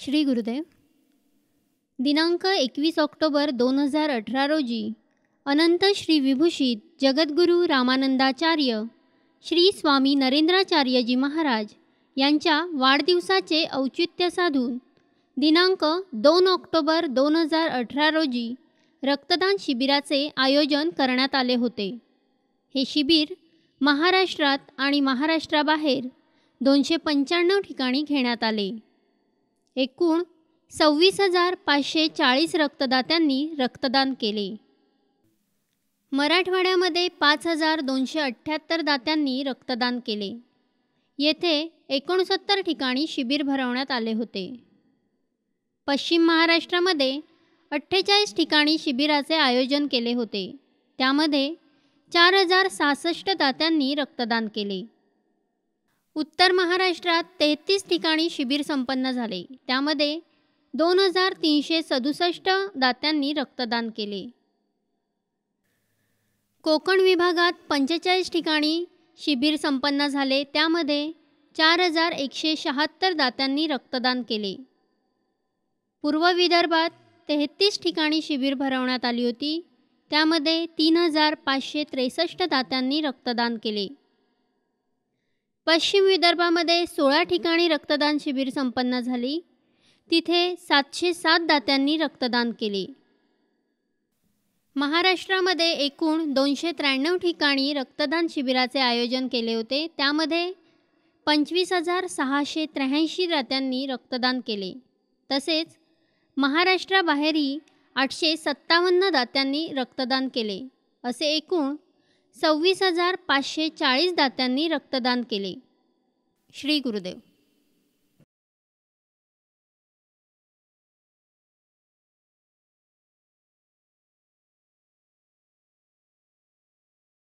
श्री गुरुदेव. दिनांक 21 ऑक्टोबर 2018 रोजी अनंत श्री विभूषित जगद्गुरू रामानंदाचार्य श्री स्वामी नरेंद्राचार्यजी महाराज यांच्या वाढदिवसाचे औचित्य साधून दिनांक 2 ऑक्टोबर 2018 रोजी रक्तदान शिबिराचे आयोजन करण्यात आले होते. हे शिबिर महाराष्ट्रात आणि महाराष्ट्राबाहेर 295 ठिकाणी घेण्यात आले. एकूण 26,540 रक्तदात्यांनी रक्तदान केले. मराठवाड्यामध्ये 5,278 दात्यांनी रक्तदान केले. येथे 69 ठिकाणी शिबिर भरवण्यात आले होते. पश्चिम महाराष्ट्रामध्ये 48 ठिकाणी शिबिराचे आयोजन केले होते. त्यामध्ये 4,066 दात्यांनी रक्तदान केले. उत्तर महाराष्ट्रात 33 ठिकाणी शिबिर संपन्न झाले. त्यामध्ये 2,367 दात्यांनी रक्तदान केले. कोकण विभागात 45 ठिकाणी शिबिर संपन्न झाले. त्यामध्ये 4,176 दात्यांनी रक्तदान केले. पूर्व विदर्भात 33 ठिकाणी शिबिर भरवण्यात आली होती. त्यामध्ये 3,563 दात्यांनी रक्तदान केले. पश्चिम विदर्भामध्ये 16 ठिकाणी रक्तदान शिबिर संपन्न झाली. तिथे 707 दात्यांनी रक्तदान केले. महाराष्ट्रामध्ये एकूण 293 ठिकाणी रक्तदान शिबिराचे आयोजन केले होते. त्यामध्ये 25,683 दात्यांनी रक्तदान केले. तसेच महाराष्ट्राबाहेरही 857 दात्यांनी रक्तदान केले. असे एकूण 26,540 दात्यांनी रक्तदान केले. श्री गुरुदेव.